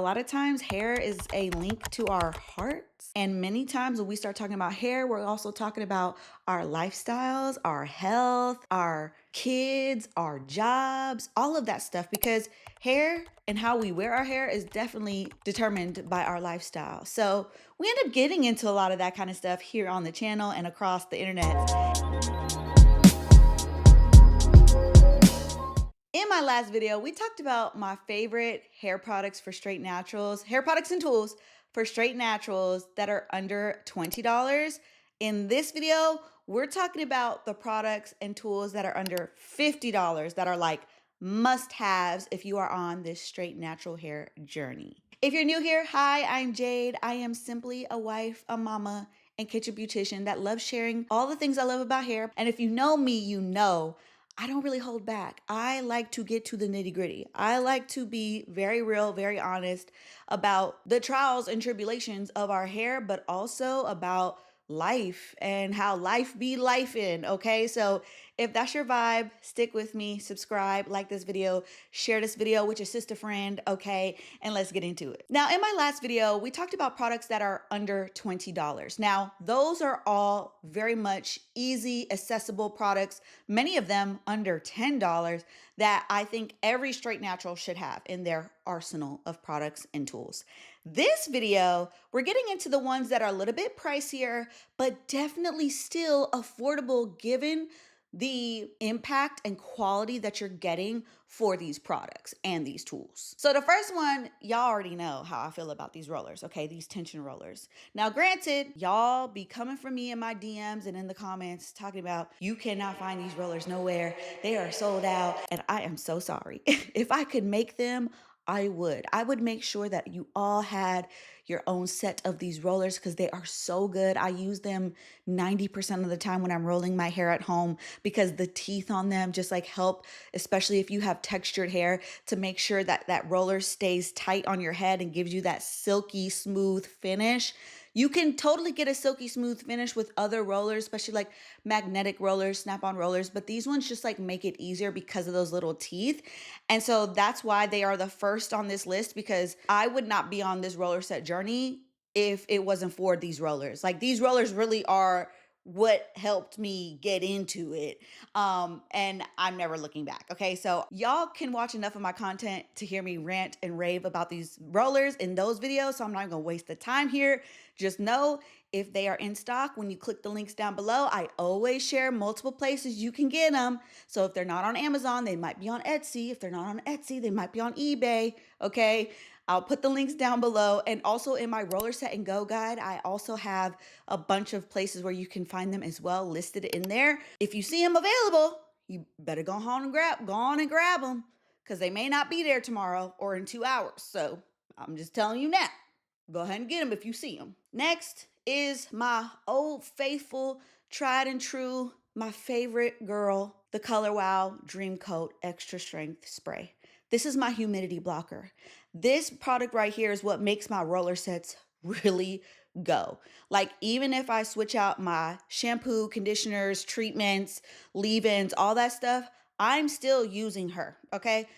A lot of times hair is a link to our hearts. And many times when we start talking about hair, we're also talking about our lifestyles, our health, our kids, our jobs, all of that stuff, because hair and how we wear our hair is definitely determined by our lifestyle. So we end up getting into a lot of that kind of stuff here on the channel and across the internet. In my last video, we talked about my favorite hair products for straight naturals, hair products and tools for straight naturals that are under $20. In this video, we're talking about the products and tools that are under $50 that are like must-haves if you are on this straight natural hair journey. If you're new here, hi, I'm Jade. I am simply a wife, a mama, and kitchen beautician that loves sharing all the things I love about hair. And if you know me, you know I don't really hold back. I like to get to the nitty gritty. I like to be very real, very honest about the trials and tribulations of our hair, but also about life and how life be lifing. Okay, so if that's your vibe, stick with me, subscribe, like this video, share this video with your sister friend. Okay, and let's get into it. Now, in my last video, we talked about products that are under $20. Now, those are all very much easy, accessible products, many of them under $10, that I think every straight natural should have in their arsenal of products and tools. This video, we're getting into the ones that are a little bit pricier, but definitely still affordable given the impact and quality that you're getting for these products and these tools. So the first one, y'all already know how I feel about these rollers, okay? These tension rollers. Now, granted, y'all be coming for me in my DMs and in the comments talking about you cannot find these rollers nowhere. They are sold out. And I am so sorry. If I could make them, I would. I would make sure that you all had your own set of these rollers because they are so good. I use them 90% of the time when I'm rolling my hair at home because the teeth on them just like help, especially if you have textured hair, to make sure that that roller stays tight on your head and gives you that silky smooth finish. You can totally get a silky smooth finish with other rollers, especially like magnetic rollers, snap-on rollers, but these ones just like make it easier because of those little teeth. And so that's why they are the first on this list, because I would not be on this roller set journey if it wasn't for these rollers. Like these rollers really are what helped me get into it. And I'm never looking back. Okay. So y'all can watch enough of my content to hear me rant and rave about these rollers in those videos. So I'm not going to waste the time here. Just know if they are in stock, when you click the links down below, I always share multiple places you can get them. So if they're not on Amazon, they might be on Etsy. If they're not on Etsy, they might be on eBay. Okay. I'll put the links down below. And also in my roller set and go guide, I also have a bunch of places where you can find them as well listed in there. If you see them available, you better go on and grab them, because they may not be there tomorrow or in 2 hours. So I'm just telling you now, go ahead and get them if you see them. Next is my old faithful, tried and true, my favorite girl, the Color Wow Dream Coat Extra Strength Spray. This is my humidity blocker. This product right here is what makes my roller sets really go. Like even if I switch out my shampoo, conditioners, treatments, leave-ins, all that stuff, I'm still using her, okay?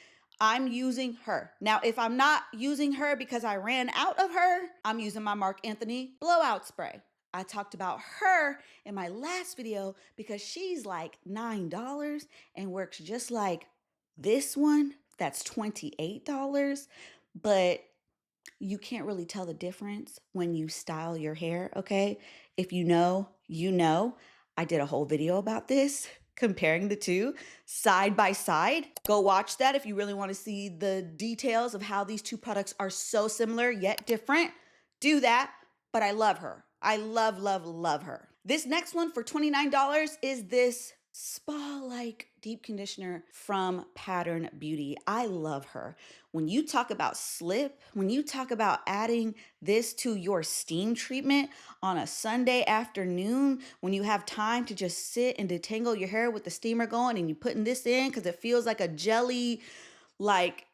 I'm using her. Now, if I'm not using her because I ran out of her, I'm using my Mark Anthony Blowout spray. I talked about her in my last video because she's like $9 and works just like this one that's $28, but you can't really tell the difference when you style your hair, okay? If you know, you know. I did a whole video about this, comparing the two side by side. Go watch that if you really want to see the details of how these two products are so similar yet different. Do that, but I love her. I love, love, love her. This next one for $29 is this spa-like deep conditioner from Pattern Beauty. I love her. When you talk about slip, when you talk about adding this to your steam treatment on a Sunday afternoon, when you have time to just sit and detangle your hair with the steamer going and you putting this in because it feels like a jelly, like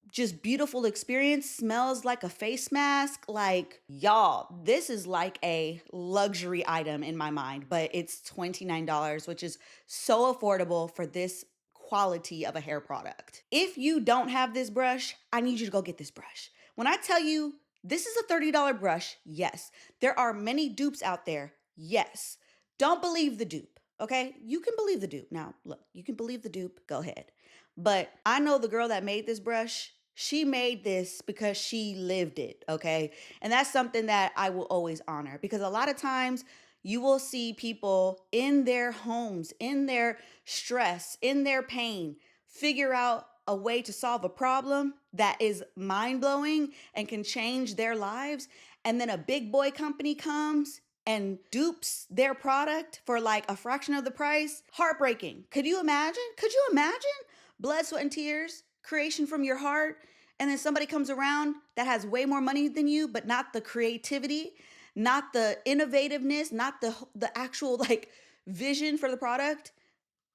just beautiful experience, smells like a face mask. Like y'all, this is like a luxury item in my mind, but it's $29, which is so affordable for this quality of a hair product. If you don't have this brush, I need you to go get this brush. When I tell you this is a $30 brush, yes. There are many dupes out there, yes. Don't believe the dupe, okay? You can believe the dupe. Now, look, you can believe the dupe, go ahead. But I know the girl that made this brush, she made this because she lived it, okay? And that's something that I will always honor, because a lot of times you will see people in their homes, in their stress, in their pain, figure out a way to solve a problem that is mind blowing and can change their lives. And then a big boy company comes and dupes their product for like a fraction of the price. Heartbreaking. Could you imagine? Could you imagine? Blood, sweat, and tears, creation from your heart. And then somebody comes around that has way more money than you, but not the creativity, not the innovativeness, not the actual like vision for the product.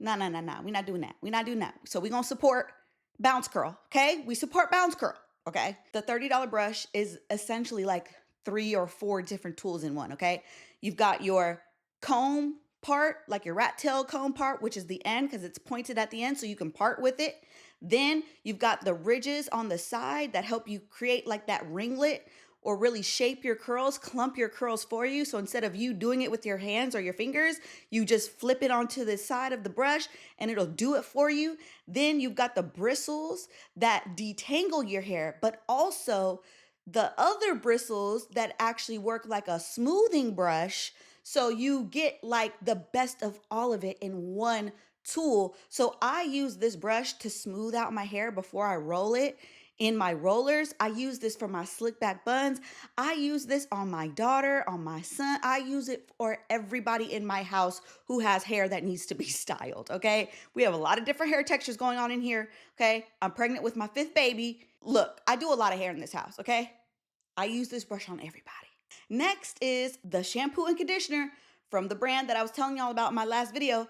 No, no, no, no. We're not doing that. We're not doing that. So we're going to support Bounce Curl, okay? We support Bounce Curl, okay? The $30 brush is essentially like 3 or 4 different tools in one, okay? You've got your comb part, like your rat tail comb part, which is the end because it's pointed at the end so you can part with it. Then you've got the ridges on the side that help you create like that ringlet or really shape your curls, clump your curls for you. So instead of you doing it with your hands or your fingers, you just flip it onto the side of the brush and it'll do it for you. Then you've got the bristles that detangle your hair, but also the other bristles that actually work like a smoothing brush. So you get like the best of all of it in one tool. So I use this brush to smooth out my hair before I roll it in my rollers. I use this for my slick back buns. I use this on my daughter, on my son. I use it for everybody in my house who has hair that needs to be styled, okay? We have a lot of different hair textures going on in here, okay? I'm pregnant with my 5th baby. Look, I do a lot of hair in this house, okay? I use this brush on everybody. Next is the shampoo and conditioner from the brand that I was telling y'all about in my last video,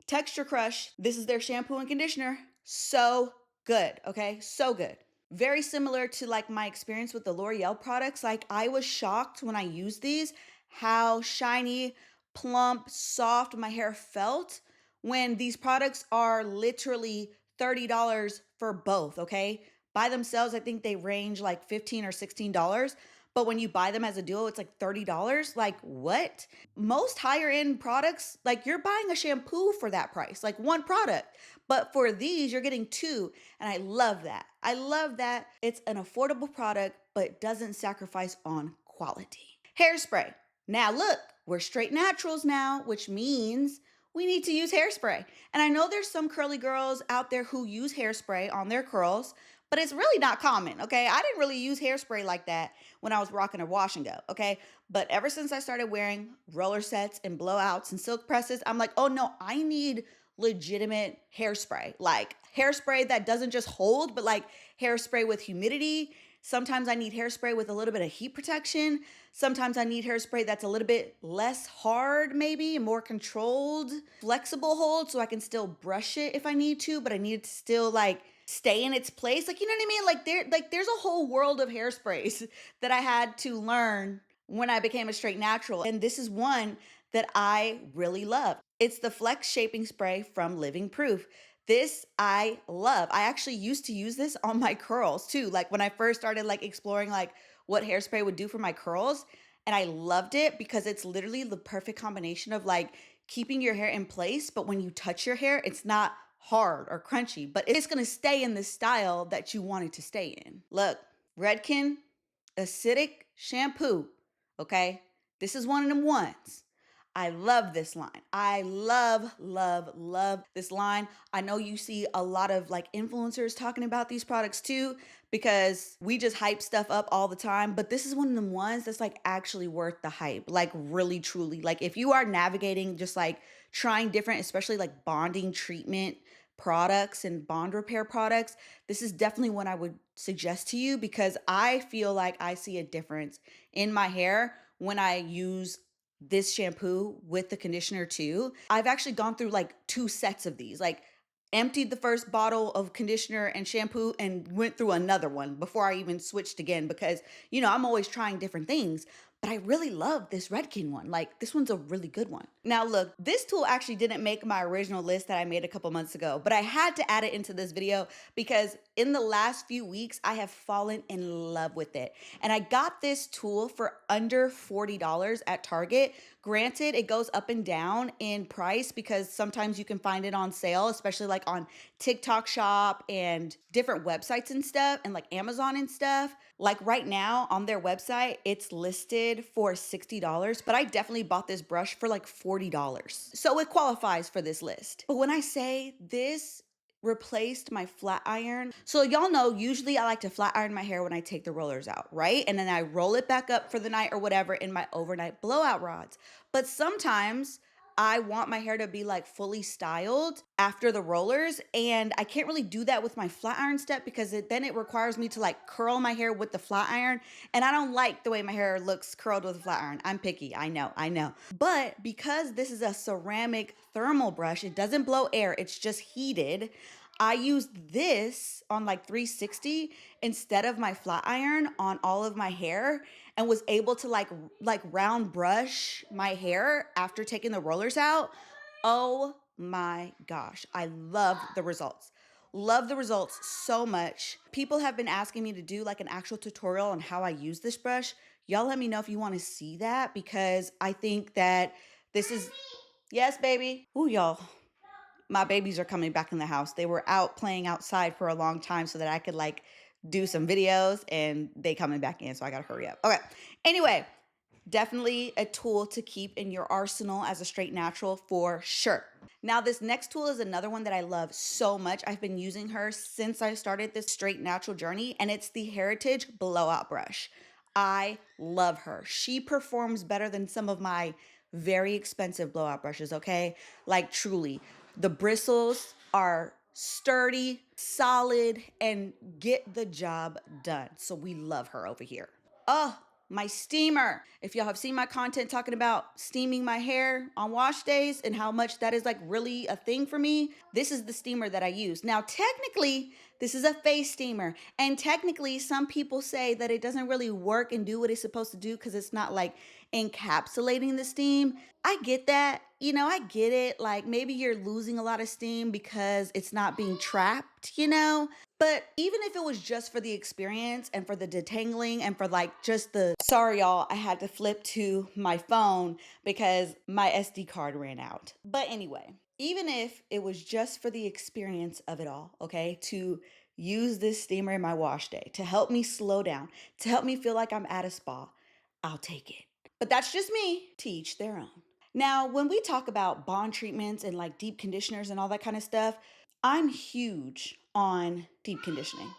Texture Crush. This is their shampoo and conditioner. So good, okay? So good. Very similar to like my experience with the L'Oreal products. Like I was shocked when I used these, how shiny, plump, soft my hair felt when these products are literally $30 for both, okay? By themselves, I think they range like $15 or $16. But when you buy them as a duo, it's like $30. Like what? Most higher end products, like you're buying a shampoo for that price, like one product. But for these, you're getting 2. And I love that. I love that it's an affordable product, but doesn't sacrifice on quality. Hairspray. Now look, we're straight naturals now, which means we need to use hairspray. And I know there's some curly girls out there who use hairspray on their curls, but it's really not common, okay? I didn't really use hairspray like that when I was rocking a wash and go, okay? But ever since I started wearing roller sets and blowouts and silk presses, I'm like, oh no, I need legitimate hairspray. Like hairspray that doesn't just hold, but like hairspray with humidity. Sometimes I need hairspray with a little bit of heat protection. Sometimes I need hairspray that's a little bit less hard, maybe more controlled, flexible hold, so I can still brush it if I need to, but I need it to still like stay in its place. Like, you know what I mean? There's a whole world of hairsprays that I had to learn when I became a straight natural. And this is one that I really love. It's the Flex Shaping Spray from Living Proof. This I love. I actually used to use this on my curls too. Like when I first started like exploring like what hairspray would do for my curls. And I loved it because it's literally the perfect combination of like keeping your hair in place, but when you touch your hair, it's not hard or crunchy, but it's gonna stay in the style that you want it to stay in. Look, Redken Acidic Shampoo, okay? This is one of them ones. I love this line. I love, love, love this line. I know you see a lot of like influencers talking about these products too, because we just hype stuff up all the time. But this is one of them ones that's like actually worth the hype, like really, truly. Like if you are navigating just like trying different, especially like bonding treatment products and bond repair products, this is definitely one I would suggest to you because I feel like I see a difference in my hair when I use this shampoo with the conditioner too. I've actually gone through like 2 sets of these, like emptied the first bottle of conditioner and shampoo and went through another one before I even switched again because, you know, I'm always trying different things. but I really love this Redken one. Like, this one's a really good one. Now look, this tool actually didn't make my original list that I made a couple months ago, but I had to add it into this video because in the last few weeks, I have fallen in love with it. And I got this tool for under $40 at Target. Granted, it goes up and down in price because sometimes you can find it on sale, especially like on TikTok Shop and different websites and stuff, and like Amazon and stuff. Like right now on their website, it's listed for $60, but I definitely bought this brush for like $40. So it qualifies for this list. But when I say this replaced my flat iron. So y'all know, usually I like to flat iron my hair when I take the rollers out, right? And then I roll it back up for the night or whatever in my overnight blowout rods. But sometimes I want my hair to be like fully styled after the rollers, and I can't really do that with my flat iron step because then it requires me to like curl my hair with the flat iron, and I don't like the way my hair looks curled with a flat iron. I'm picky, I know. But because this is a ceramic thermal brush, it doesn't blow air, it's just heated. I used this on like 360 instead of my flat iron on all of my hair, and was able to like round brush my hair after taking the rollers out. Oh my gosh, I love the results. Love the results so much. People have been asking me to do like an actual tutorial on how I use this brush. Y'all let me know if you want to see that, because I think that this is, yes, baby. Ooh, y'all, my babies are coming back in the house. They were out playing outside for a long time so that I could like do some videos, and they coming back in, so I gotta hurry up. Okay, anyway, definitely a tool to keep in your arsenal as a straight natural for sure. Now this next tool is another one that I love so much. I've been using her since I started this straight natural journey, and it's the Heritage Blowout brush. I love her. She performs better than some of my very expensive blowout brushes, okay? Like truly, the bristles are sturdy, solid, and get the job done. So we love her over here. Oh, my steamer. If y'all have seen my content talking about steaming my hair on wash days and how much that is like really a thing for me, this is the steamer that I use. Now, technically, this is a face steamer. And technically, some people say that it doesn't really work and do what it's supposed to do because it's not like encapsulating the steam. I get that. You know, I get it. Like maybe you're losing a lot of steam because it's not being trapped, you know? But even if it was just for the experience and for the detangling and for like just the, sorry y'all, I had to flip to my phone because my SD card ran out. But anyway, even if it was just for the experience of it all, okay, to use this steamer in my wash day to help me slow down, to help me feel like I'm at a spa, I'll take it. But that's just me, to each their own. Now, when we talk about bond treatments and like deep conditioners and all that kind of stuff, I'm huge on deep conditioning.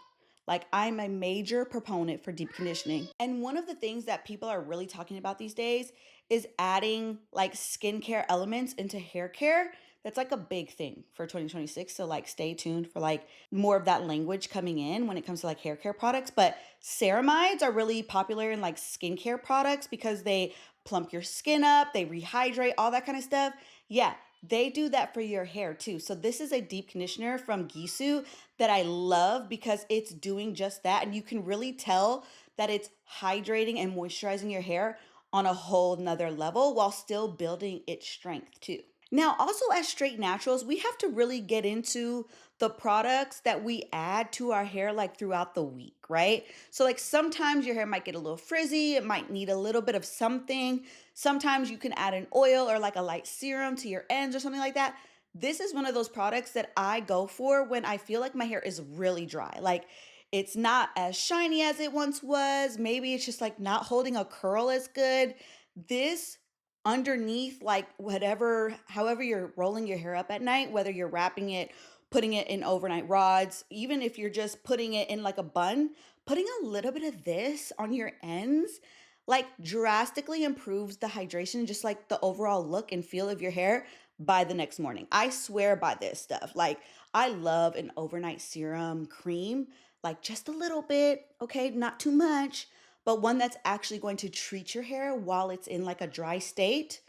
Like, I'm a major proponent for deep conditioning. And one of the things that people are really talking about these days is adding like skincare elements into hair care. That's like a big thing for 2026. So like stay tuned for like more of that language coming in when it comes to like hair care products. But ceramides are really popular in like skincare products because they plump your skin up, they rehydrate, all that kind of stuff. Yeah, they do that for your hair too. So this is a deep conditioner from Gisu that I love because it's doing just that. And you can really tell that it's hydrating and moisturizing your hair on a whole nother level while still building its strength too. Now, also as straight naturals, we have to really get into the products that we add to our hair like throughout the week, right? So like sometimes your hair might get a little frizzy, it might need a little bit of something. Sometimes you can add an oil or like a light serum to your ends or something like that. This is one of those products that I go for when I feel like my hair is really dry. Like it's not as shiny as it once was. Maybe it's just like not holding a curl as good. This underneath, like whatever, however you're rolling your hair up at night, whether you're wrapping it, putting it in overnight rods, even if you're just putting it in like a bun, putting a little bit of this on your ends like drastically improves the hydration, just like the overall look and feel of your hair by the next morning. I swear by this stuff. Like I love an overnight serum cream, like just a little bit, okay, not too much, but one that's actually going to treat your hair while it's in like a dry state.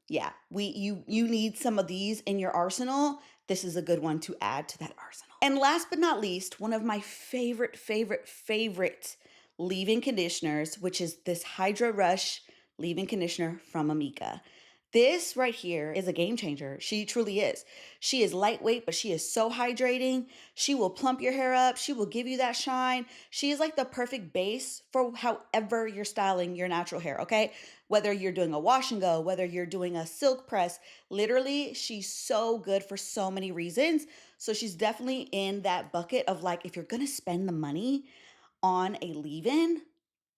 Yeah, you need some of these in your arsenal. This is a good one to add to that arsenal. And last but not least, one of my favorite leave-in conditioners, which is this Hydra Rush leave-in conditioner from Amika. This right here is a game changer. She truly is. She is lightweight, but she is so hydrating. She will plump your hair up. She will give you that shine. She is like the perfect base for however you're styling your natural hair, okay? Whether you're doing a wash and go, whether you're doing a silk press, literally, she's so good for so many reasons. So she's definitely in that bucket of like, if you're gonna spend the money on a leave-in,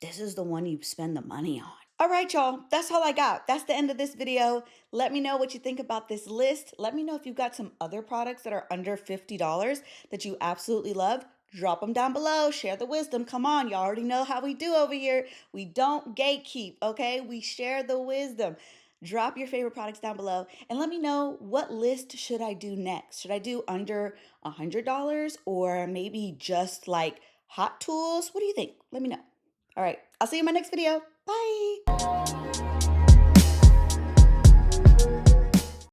this is the one you spend the money on. All right, y'all, that's all I got. That's the end of this video. Let me know what you think about this list. Let me know if you've got some other products that are under $50 that you absolutely love. Drop them down below. Share the wisdom. Come on, y'all already know how we do over here. We don't gatekeep, okay? We share the wisdom. Drop your favorite products down below and let me know, what list should I do next? Should I do under $100 or maybe just like hot tools? What do you think? Let me know. All right, I'll see you in my next video. Bye.